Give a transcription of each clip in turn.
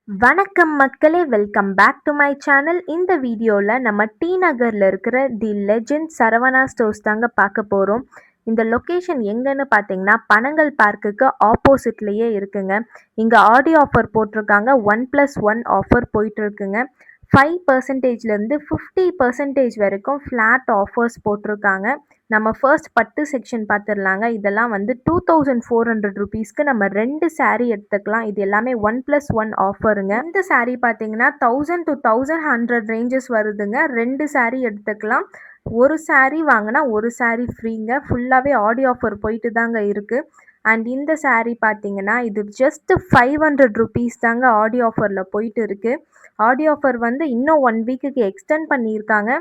வணக்கம் மக்களே, welcome back to my channel. இந்த வீடியோவில் நம்ம டி நகரில் இருக்கிற தி லெஜெண்ட் சரவணா ஸ்டோர்ஸ் தாங்க பார்க்க போகிறோம். இந்த லொக்கேஷன் எங்கன்னு பார்த்தீங்கன்னா பனங்கல் பார்க்குக்கு ஆப்போசிட்லேயே இருக்குங்க. இங்கே ஆடியோ ஆஃபர் போட்டிருக்காங்க. 1+1 ஆஃபர் போயிட்டுருக்குங்க. 5%லேருந்து 50% வரைக்கும் ஃப்ளாட் ஆஃபர்ஸ் போட்டிருக்காங்க. நம்ம ஃபர்ஸ்ட் பட்டு செக்ஷன் பார்த்துடலாங்க. இதெல்லாம் வந்து 2400 ருபீஸ்க்கு நம்ம 2 saree எடுத்துக்கலாம். இது எல்லாமே 1+1 ஆஃபருங்க. இந்த saree பார்த்தீங்கன்னா 1000 to 1100 ரேஞ்சஸ் வருதுங்க. 2 saree எடுத்துக்கலாம். ஒரு saree வாங்கினா ஒரு saree ஃப்ரீங்க. ஃபுல்லாகவே ஆடியோ ஆஃபர் போயிட்டு தாங்க இருக்குது. அண்ட் இந்த saree பார்த்தீங்கன்னா இது ஜஸ்ட் 500 ருபீஸ் தாங்க ஆடியோ ஆஃபரில் போயிட்டு இருக்குது. ஆடியோ ஆஃபர் வந்து இன்னும் 1 வீக்குக்கு எக்ஸ்டெண்ட் பண்ணியிருக்காங்க.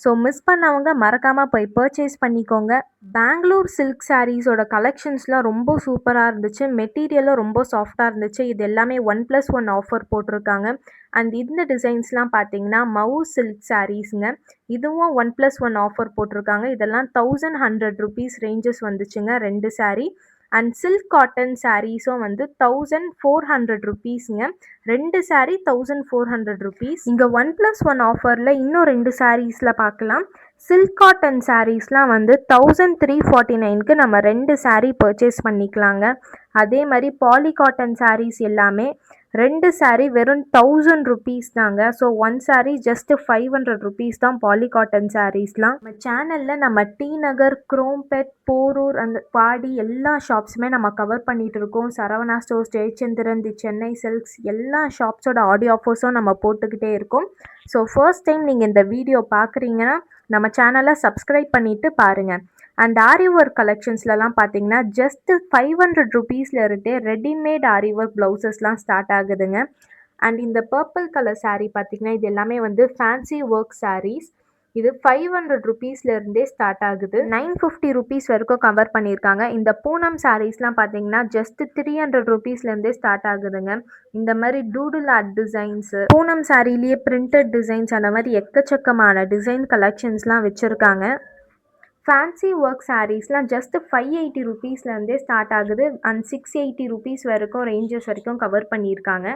ஸோ மிஸ் பண்ணவங்க மறக்காமல் போய் பர்ச்சேஸ் பண்ணிக்கோங்க. பெங்களூர் சில்க் சாரீஸோட கலெக்ஷன்ஸ்லாம் ரொம்ப சூப்பராக இருந்துச்சு. மெட்டீரியலும் ரொம்ப சாஃப்டாக இருந்துச்சு. இது எல்லாமே 1+1 ஆஃபர் போட்டிருக்காங்க. அண்ட் இந்த டிசைன்ஸ்லாம் பார்த்தீங்கன்னா மவு சில்க் சாரீஸுங்க. இதுவும் 1+1 ஆஃபர் போட்டிருக்காங்க. இதெல்லாம் 1100 ருபீஸ் ரேஞ்சஸ் வந்துச்சுங்க 2 saree. அண்ட் சில்க் காட்டன் சாரீஸும் வந்து 1400 ருபீஸுங்க. 2 saree 1400 ருபீஸ். இங்கே 1+1 ஆஃபரில் இன்னும் 2 சாரீஸில் பார்க்கலாம். சில்க் காட்டன் சாரீஸ்லாம் வந்து 1349க்கு நம்ம 2 saree பர்ச்சேஸ் பண்ணிக்கலாங்க. அதே மாதிரி பாலி காட்டன் சாரீஸ் எல்லாமே 2 saree வெறும் 1000 ருபீஸ் தாங்க. ஸோ 1 saree ஜஸ்ட் 500 ருபீஸ் தான் பாலி காட்டன் சாரீஸ்லாம். நம்ம சேனலில் நம்ம டி நகர், குரோம்பேட், போரூர், அந்த பாடி எல்லா ஷாப்ஸுமே நம்ம கவர் பண்ணிகிட்டு இருக்கோம். சரவணா ஸ்டோர்ஸ், ஜெயச்சந்திரன், தி சென்னை சில்க்ஸ் எல்லா ஷாப்ஸோட ஆடியோ ஆஃபர்ஸும் நம்ம போட்டுக்கிட்டே இருக்கோம். ஸோ ஃபர்ஸ்ட் டைம் நீங்கள் இந்த வீடியோ பார்க்குறீங்கன்னா நம்ம சேனலை சப்ஸ்கிரைப் பண்ணிவிட்டு பாருங்கள். அண்ட் ஆரி ஒர்க் கலெக்ஷன்ஸ்லலாம் பார்த்தீங்கன்னா ஜஸ்ட் 500 ருபீஸில் இருந்தே ரெடிமேட் ஆரி ஒர்க் ப்ளவுசஸ்லாம் ஸ்டார்ட் ஆகுதுங்க. அண்ட் இந்த பர்பிள் கலர் saree பார்த்தீங்கன்னா இது எல்லாமே வந்து ஃபேன்சி ஒர்க் சாரீஸ். இது 500 ருபீஸ்லேருந்தே ஸ்டார்ட் ஆகுது. 950 ருபீஸ் வரைக்கும் கவர் பண்ணியிருக்காங்க. இந்த பூனம் சாரீஸ்லாம் பார்த்தீங்கன்னா ஜஸ்ட் 300 ருபீஸ்லேருந்தே ஸ்டார்ட் ஆகுதுங்க. இந்த மாதிரி டூடுல் ஆர்ட் டிசைன்ஸு, பூனம் சாரீலேயே பிரிண்டட் டிசைன்ஸ், அந்த மாதிரி எக்கச்சக்கமான டிசைன் கலெக்ஷன்ஸ்லாம் வச்சுருக்காங்க. ஃபேன்சி ஒர்க் சாரீஸ்லாம் ஜஸ்ட் 580 ருபீஸ்லேருந்தே ஸ்டார்ட் ஆகுது. அண்ட் 680 ருபீஸ் வரைக்கும் ரேஞ்சஸ் வரைக்கும் கவர் பண்ணியிருக்காங்க.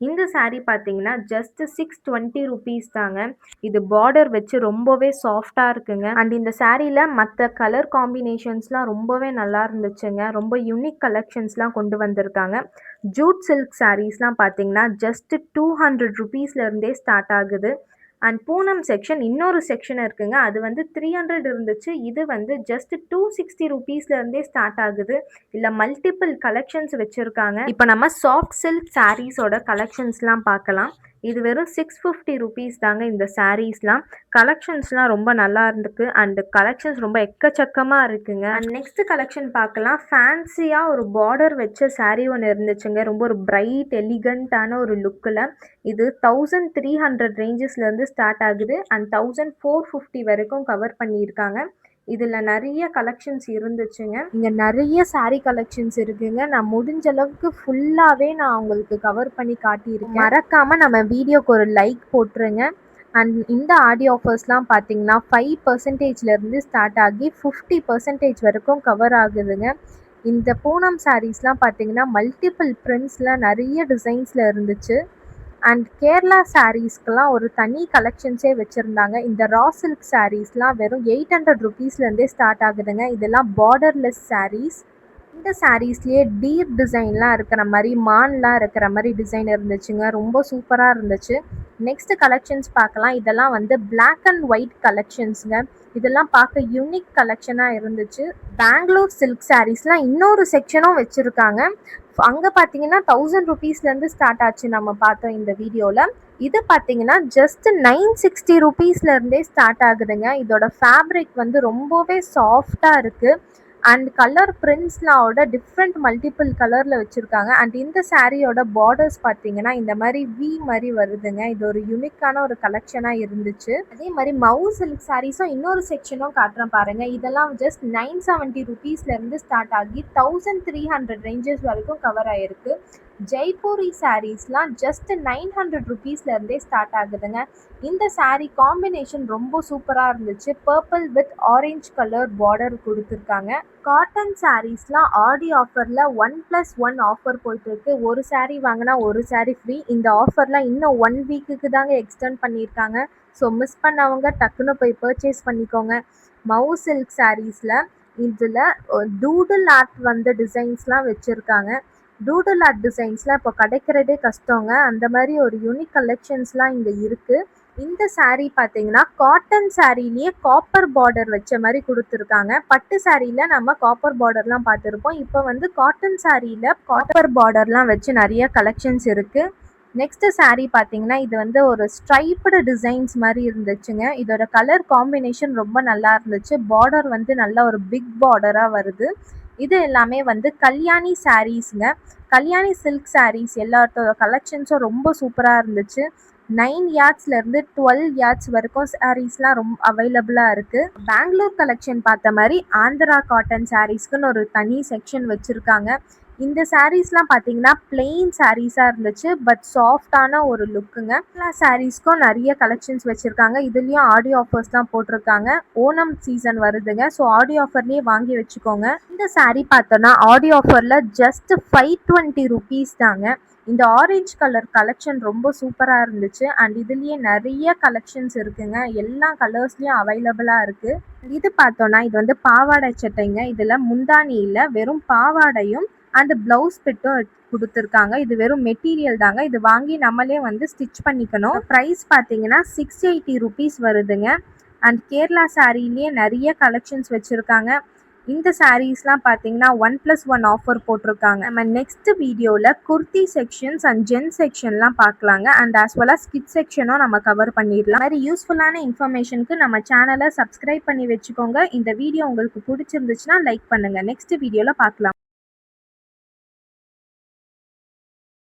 இந்த saree பார்த்தீங்கன்னா ஜஸ்ட் 620 ருபீஸ் தாங்க. இது பார்டர் வச்சு ரொம்பவே சாஃப்டாக இருக்குங்க. அண்ட் இந்த சாரியில் மற்ற கலர் காம்பினேஷன்ஸ்லாம் ரொம்பவே நல்லா இருந்துச்சுங்க. ரொம்ப யூனிக் கலெக்ஷன்ஸ்லாம் கொண்டு வந்திருக்காங்க. ஜூட் சில்க் சாரீஸ்லாம் பார்த்தீங்கன்னா ஜஸ்ட் 200 ருபீஸ்லேருந்தே ஸ்டார்ட் ஆகுது. அண்ட் பூனம் செக்ஷன் இன்னொரு செக்ஷன் இருக்குங்க. அது வந்து 300 இருந்துச்சு. இது வந்து ஜஸ்ட் 260 ருபீஸ்லேருந்தே ஸ்டார்ட் ஆகுது. இல்லை மல்டிபிள் கலெக்ஷன்ஸ் வச்சுருக்காங்க. இப்போ நம்ம சாஃப்ட் சில்க் சாரீஸோட கலெக்ஷன்ஸ்லாம் பார்க்கலாம். இது வெறும் 650 ருபீஸ் தாங்க இந்த சாரீஸ்லாம். கலெக்ஷன்ஸ்லாம் ரொம்ப நல்லா இருந்துக்கு. அண்ட் கலெக்ஷன்ஸ் ரொம்ப எக்கச்சக்கமாக இருக்குங்க. அண்ட் நெக்ஸ்ட் கலெக்ஷன் பார்க்கலாம். ஃபேன்சியாக ஒரு பார்டர் வச்ச saree ஒன்று இருந்துச்சுங்க. ரொம்ப ஒரு பிரைட் எலிகண்ட்டான ஒரு லுக்கில். இது 1300 ரேஞ்சஸ்லேருந்து ஸ்டார்ட் ஆகுது. அண்ட் 1450 வரைக்கும் கவர் பண்ணியிருக்காங்க. இதில் நிறைய கலெக்ஷன்ஸ் இருந்துச்சுங்க. இங்கே நிறைய saree கலெக்ஷன்ஸ் இருக்குங்க. நான் முடிஞ்ச அளவுக்கு ஃபுல்லாகவே நான் உங்களுக்கு கவர் பண்ணி காட்டியிருக்கேன். மறக்காமல் நம்ம வீடியோக்கு ஒரு லைக் போட்டுருங்க. அண்ட் இந்த ஆடியோ ஆஃபர்ஸ்லாம் பார்த்தீங்கன்னா 5%லேருந்து ஸ்டார்ட் ஆகி 50% வரைக்கும் கவர் ஆகுதுங்க. இந்த பூனம் சாரீஸ்லாம் பார்த்தீங்கன்னா மல்டிபிள் பிரிண்ட்ஸில் நிறைய டிசைன்ஸில் இருந்துச்சு. அண்ட் கேரளா சாரீஸ்க்கெலாம் ஒரு தனி கலெக்ஷன்ஸே வச்சுருந்தாங்க. இந்த ரா சில்க் சாரீஸ்லாம் வெறும் 800 ருபீஸ்லேருந்தே ஸ்டார்ட் ஆகுதுங்க. இதெல்லாம் பார்டர்லெஸ் சாரீஸ். இந்த சாரீஸ்லேயே டீர் டிசைன்லாம் இருக்கிற மாதிரி, மான்லாம் இருக்கிற மாதிரி டிசைன் இருந்துச்சுங்க. ரொம்ப சூப்பராக இருந்துச்சு. நெக்ஸ்ட் கலெக்ஷன்ஸ் பார்க்கலாம். இதெல்லாம் வந்து பிளாக் அண்ட் ஒயிட் கலெக்ஷன்ஸுங்க. இதெல்லாம் பார்க்க யூனிக் கலெக்ஷனாக இருந்துச்சு. பெங்களூர் சில்க் சாரீஸ்லாம் இன்னொரு செக்ஷனும் வச்சுருக்காங்க. அங்கே பார்த்தீங்கன்னா 1000 ருபீஸ்லேருந்து ஸ்டார்ட் ஆச்சு நம்ம பார்த்தோம் இந்த வீடியோவில். இது பார்த்தீங்கன்னா ஜஸ்ட் 960 ருபீஸ்லேருந்தே ஸ்டார்ட் ஆகுதுங்க. இதோட ஃபேப்ரிக் வந்து ரொம்பவே சாஃப்டாக இருக்குது. அண்ட் கலர் பிரிண்ட்ஸ்லாவோட டிஃப்ரெண்ட் மல்டிபிள் கலரில் வச்சுருக்காங்க. அண்ட் இந்த சாரியோட பார்டர்ஸ் பார்த்தீங்கன்னா இந்த மாதிரி வி மாதிரி வருதுங்க. இது ஒரு யூனிக்கான ஒரு கலெக்ஷனாக இருந்துச்சு. அதே மாதிரி மவு சில்க் சாரீஸும் இன்னொரு செக்ஷனும் காட்டுறேன் பாருங்கள். இதெல்லாம் ஜஸ்ட் 970 ருபீஸ்லேருந்து ஸ்டார்ட் ஆகி 1300 ரேஞ்சஸ் வரைக்கும் கவர் ஆகிருக்கு. ஜெய்ப்பூரி சாரீஸ்லாம் ஜஸ்ட் 900 ருபீஸ்லேருந்தே ஸ்டார்ட் ஆகுதுங்க. இந்த சாரீ காம்பினேஷன் ரொம்ப சூப்பராக இருந்துச்சு. Purple with orange colour border கொடுத்துருக்காங்க. காட்டன் சாரீஸ்லாம் ஆடி ஆஃபரில் 1+1 ஆஃபர் போயிட்டுருக்கு. ஒரு சாரீ வாங்கினா ஒரு சாரீ ஃப்ரீ. இந்த ஆஃபர்லாம் இன்னும் 1 வீக்குக்கு தாங்க எக்ஸ்டெண்ட் பண்ணியிருக்காங்க. ஸோ மிஸ் பண்ணவங்க டக்குன்னு போய் பர்ச்சேஸ் பண்ணிக்கோங்க. மவு சில்க் சாரீஸில் இதில் டூடில் ஆர்ட் வந்த டிசைன்ஸ்லாம் வச்சுருக்காங்க. டூடில் ஆர்ட் டிசைன்ஸ்லாம் இப்போ கிடைக்கிறதே கஷ்டங்க. அந்த மாதிரி ஒரு யூனிக் கலெக்ஷன்ஸ்லாம் இங்கே இருக்குது. இந்த சாரீ பார்த்தீங்கன்னா காட்டன் சாரீலேயே காப்பர் பார்டர் வச்ச மாதிரி கொடுத்துருக்காங்க. பட்டு சாரியில் நம்ம காப்பர் பார்டர்லாம் பார்த்துருப்போம். இப்போ வந்து காட்டன் சாரியில் காப்பர் பார்டர்லாம் வச்சு நிறைய கலெக்ஷன்ஸ் இருக்குது. நெக்ஸ்ட்டு சாரீ பார்த்தீங்கன்னா இது வந்து ஒரு ஸ்ட்ரைப்டு டிசைன்ஸ் மாதிரி இருந்துச்சுங்க. இதோட கலர் காம்பினேஷன் ரொம்ப நல்லா இருந்துச்சு. பார்டர் வந்து நல்ல ஒரு பிக் பார்டராக வருது. இது எல்லாமே வந்து கல்யாணி சாரீஸுங்க. கல்யாணி சில்க் சாரீஸ் எல்லாத்தோட கலெக்ஷன்ஸும் ரொம்ப சூப்பராக இருந்துச்சு. 9 யார்ட்ஸ்லேருந்து 12 யார்ட்ஸ் வரைக்கும் சாரீஸ்லாம் ரொம்ப அவைலபிளாக இருக்குது. பெங்களூர் கலெக்ஷன் பார்த்த மாதிரி ஆந்திரா காட்டன் சாரீஸ்க்குன்னு ஒரு தனி செக்ஷன் வச்சுருக்காங்க. இந்த சாரீஸ்லாம் பார்த்தீங்கன்னா பிளெயின் சாரீஸாக இருந்துச்சு. பட் சாஃப்டான ஒரு லுக்குங்க. எல்லா சாரீஸ்க்கும் நிறைய கலெக்ஷன்ஸ் வச்சுருக்காங்க. இதுலேயும் ஆடி ஆஃபர்ஸ் தான் போட்டிருக்காங்க. ஓணம் சீசன் வருதுங்க. ஸோ ஆடி ஆஃபர்லேயே வாங்கி வச்சுக்கோங்க. இந்த சாரீ பார்த்தோன்னா ஆடி ஆஃபரில் ஜஸ்ட் 520 ருபீஸ் தாங்க. இந்த ஆரஞ்சு கலர் கலெக்ஷன் ரொம்ப சூப்பராக இருந்துச்சு. அண்ட் இதுலேயே நிறைய கலெக்ஷன்ஸ் இருக்குங்க. எல்லா கலர்ஸ்லேயும் அவைலபிளாக இருக்குது. இது பார்த்தோன்னா இது வந்து பாவாடை சட்டைங்க. இதில் முந்தானியில் வெறும் பாவாடையும் அண்ட் ப்ளவுஸ் பிட்டும் கொடுத்துருக்காங்க. இது வெறும் மெட்டீரியல் தாங்க. இது வாங்கி நம்மளே வந்து ஸ்டிச் பண்ணிக்கணும். ப்ரைஸ் பார்த்தீங்கன்னா 680 ருபீஸ் வருதுங்க. அண்ட் கேரளா சாரீலேயே நிறைய கலெக்ஷன்ஸ் வச்சுருக்காங்க. இந்த சாரீஸ்லாம் பார்த்தீங்கன்னா 1+1 ஆஃபர் போட்டிருக்காங்க. நம்ம நெக்ஸ்ட் வீடியோவில் குர்த்தி செக்ஷன்ஸ் அண்ட் ஜென் செக்ஷன்லாம் பார்க்கலாங்க. And as well as kid செக்ஷனும் நம்ம கவர் பண்ணிடலாம். மாதிரி யூஸ்ஃபுல்லான இன்ஃபர்மேஷனுக்கு நம்ம சேனலை சப்ஸ்கிரைப் பண்ணி வச்சுக்கோங்க. இந்த வீடியோ உங்களுக்கு பிடிச்சிருந்துச்சுன்னா லைக் பண்ணுங்கள். நெக்ஸ்ட் வீடியோவில் பார்க்கலாம்.